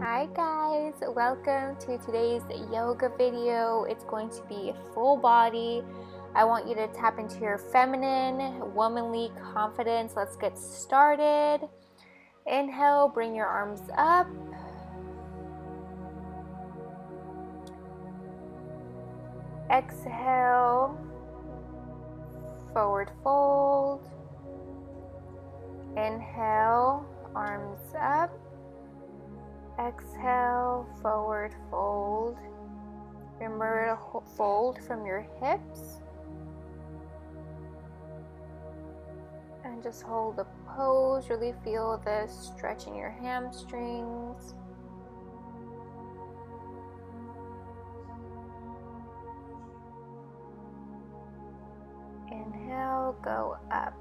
Hi guys, welcome to today's yoga video. It's going to be full body. I want you to tap into your feminine, womanly confidence. Let's get started. Inhale, bring your arms up. Exhale, forward fold. Inhale, arms up. Exhale, forward fold. Remember to fold from your hips. And just hold the pose. Really feel the stretch in your hamstrings. Inhale, go up.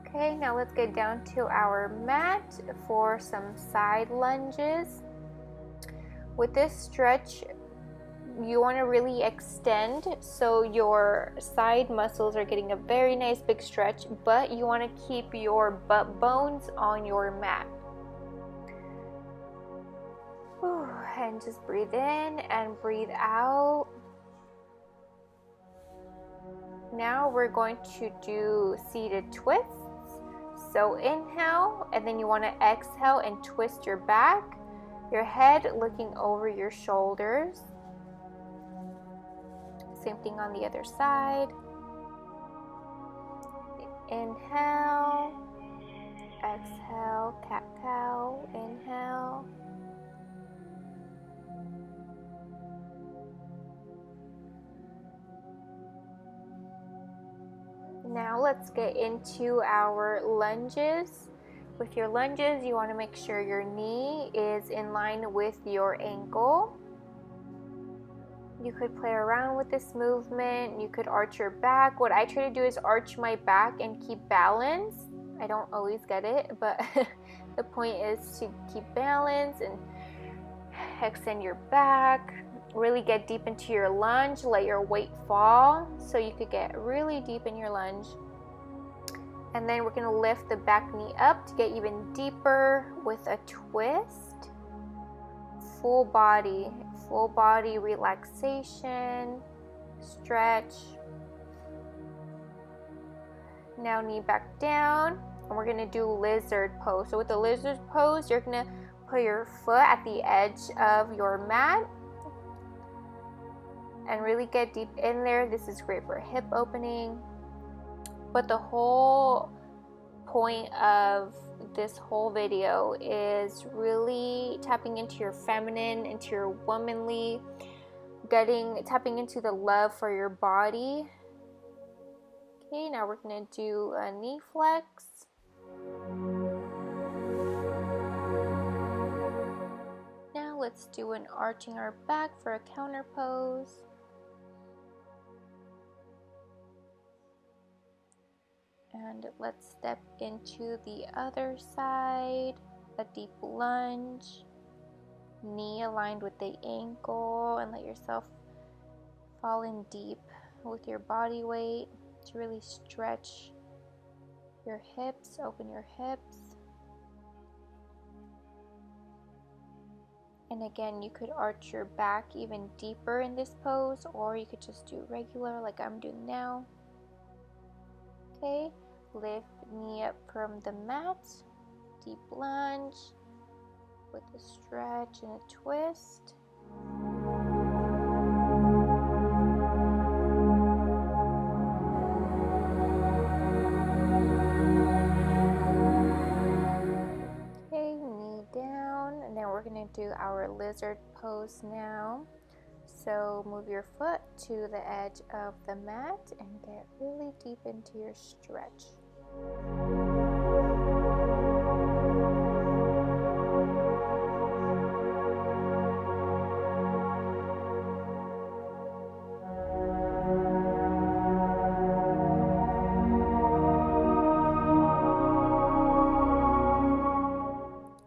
Okay, now let's get down to our mat for some side lunges. With this stretch, you want to really extend so your side muscles are getting a very nice big stretch, but you want to keep your butt bones on your mat. And just breathe in and breathe out. Now we're going to do seated twists. So inhale, and then you want to exhale and twist your back, your head looking over your shoulders. Same thing on the other side. Inhale, exhale, cat-cow, inhale. Now let's get into our lunges. With your lunges, you want to make sure your knee is in line with your ankle. You could play around with this movement. You could arch your back. What I try to do is arch my back and keep balance. I don't always get it, but the point is to keep balance and extend your back. Really get deep into your lunge. Let your weight fall so you could get really deep in your lunge. And then we're going to lift the back knee up to get even deeper with a twist. Full body relaxation, stretch. Now knee back down, and we're going to do lizard pose. So with the lizard pose, you're going to put your foot at the edge of your mat and really get deep in there. This is great for hip opening. But the whole point of this whole video is really tapping into your feminine, into your womanly, tapping into the love for your body. Okay, now we're going to do a knee flex. Now let's do an arching our back for a counter pose. And let's step into the other side, a deep lunge, knee aligned with the ankle, and let yourself fall in deep with your body weight to really stretch your hips, open your hips. And again, you could arch your back even deeper in this pose, or you could just do regular like I'm doing now. Okay, lift knee up from the mat, deep lunge with a stretch and a twist. Okay, knee down, and then we're going to do our lizard pose now. So move your foot to the edge of the mat and get really deep into your stretch.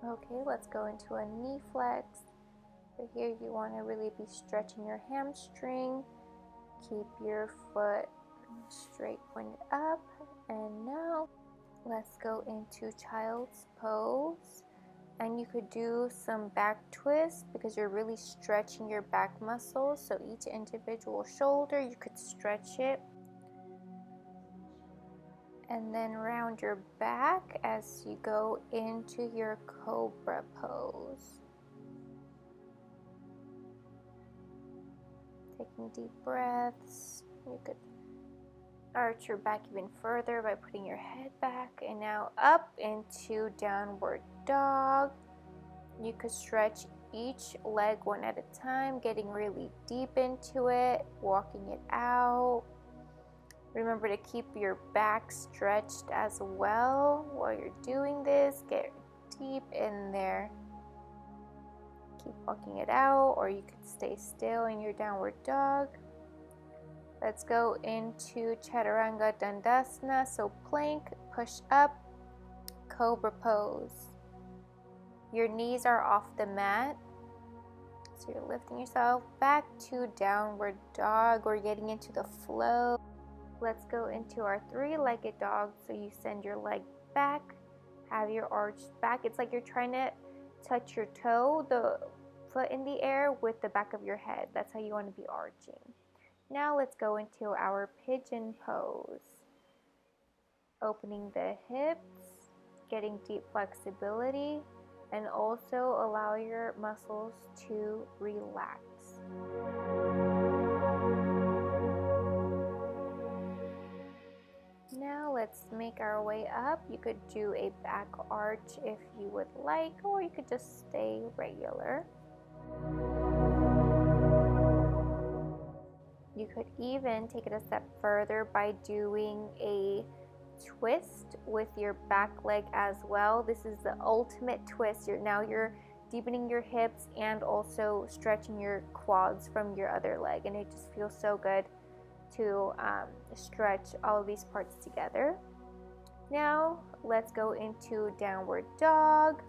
Okay, let's go into a knee flex. Right here, you want to really be stretching your hamstring. Keep your foot straight pointed up. And now Let's go into child's pose. And you could do some back twists because you're really stretching your back muscles. So each individual shoulder, you could stretch it. And then round your back as you go into your cobra pose. Taking deep breaths. You could arch your back even further by putting your head back. And now up into downward dog. You could stretch each leg one at a time, getting really deep into it, walking it out. Remember to keep your back stretched as well while you're doing this. Get deep in there. Keep walking it out, or you could stay still in your downward dog. Let's go into Chaturanga Dandasana. So plank, push up, cobra pose. Your knees are off the mat. So you're lifting yourself back to downward dog. We're getting into the flow. Let's go into our three-legged dog. So you send your leg back, have your arch back. It's like you're trying to touch your toe, the foot in the air with the back of your head. That's how you want to be arching. Now let's go into our pigeon pose. Opening the hips, getting deep flexibility, and also allow your muscles to relax. Now let's make our way up. You could do a back arch if you would like, or you could just stay regular. You could even take it a step further by doing a twist with your back leg as well. This is the ultimate twist. Now you're deepening your hips and also stretching your quads from your other leg, and it just feels so good to stretch all of these parts together. Now let's go into downward dog.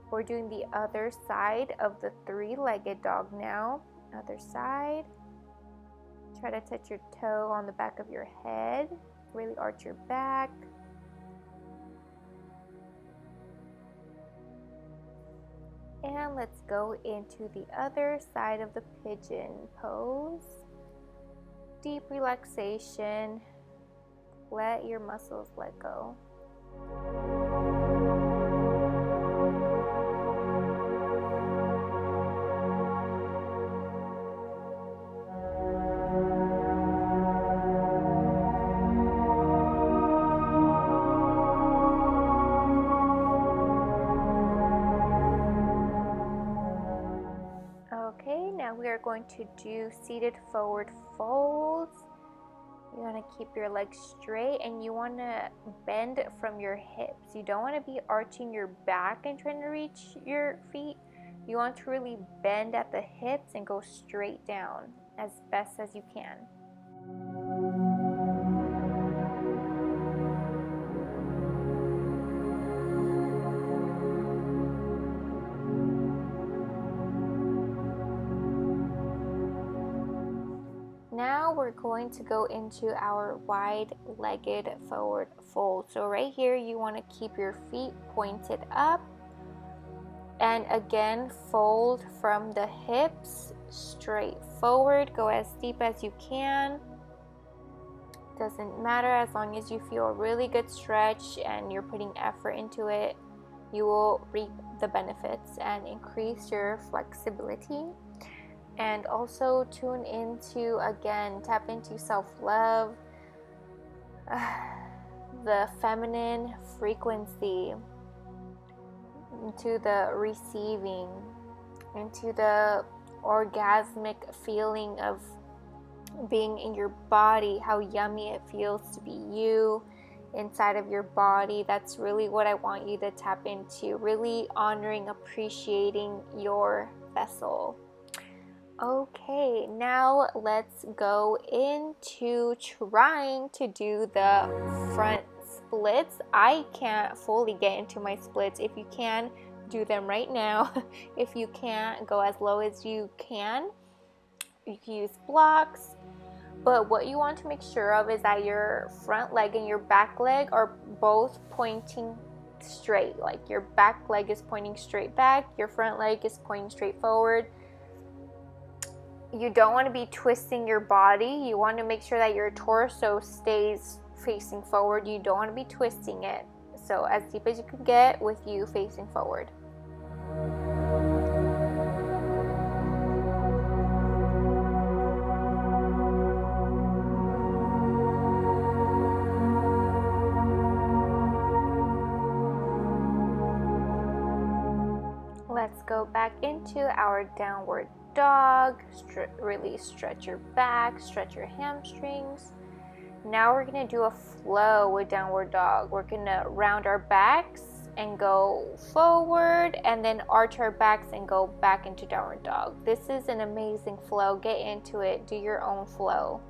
We're doing the other side of the three-legged dog now. Other side. Try to touch your toe on the back of your head. Really arch your back. And let's go into the other side of the pigeon pose. Deep relaxation. Let your muscles let go. Okay, now we are going to do seated forward folds. You want to keep your legs straight and you want to bend from your hips. You don't want to be arching your back and trying to reach your feet. You want to really bend at the hips and go straight down as best as you can. Now we're going to go into our wide-legged forward fold. So right here, you want to keep your feet pointed up. And again, fold from the hips straight forward. Go as deep as you can. Doesn't matter, as long as you feel a really good stretch and you're putting effort into it, you will reap the benefits and increase your flexibility. And also tune into, again, tap into self-love, the feminine frequency, into the receiving, into the orgasmic feeling of being in your body, how yummy it feels to be you inside of your body. That's really what I want you to tap into, really honoring, appreciating your vessel. Okay, now let's go into trying to do the front splits. I can't fully get into my splits. If you can, do them right now. If you can't, go as low as you can. You can use blocks. But what you want to make sure of is that your front leg and your back leg are both pointing straight. Like your back leg is pointing straight back, your front leg is pointing straight forward. You don't want to be twisting your body. You want to make sure that your torso stays facing forward. You don't want to be twisting it. So as deep as you can get with you facing forward. Let's go back into our downward dog. Really stretch your back, stretch your hamstrings. Now we're gonna do a flow with downward dog. We're gonna round our backs and go forward, and then arch our backs and go back into downward dog. This is an amazing flow. Get into it. Do your own flow.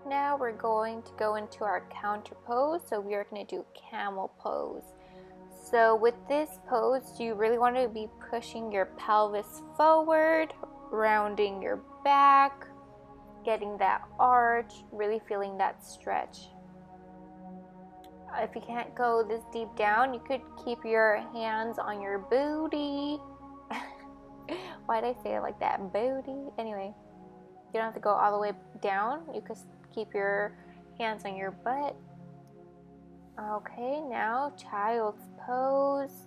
Now we're going to go into our counter pose. So we are going to do camel pose. So with this pose, you really want to be pushing your pelvis forward, rounding your back, getting that arch, really feeling that stretch. If you can't go this deep down, you could keep your hands on your booty. Why did I say it like that? Booty? Anyway, you don't have to go all the way down. You could keep your hands on your butt. Okay, now child's pose.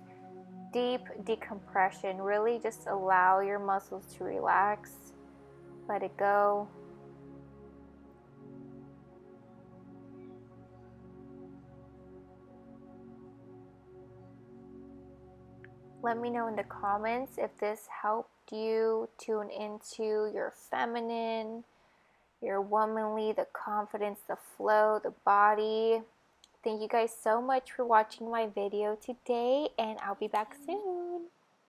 Deep decompression. Really just allow your muscles to relax. Let it go. Let me know in the comments if this helped you tune into your feminine, your womanly, the confidence, the flow, the body. Thank you guys so much for watching my video today, and I'll be back soon.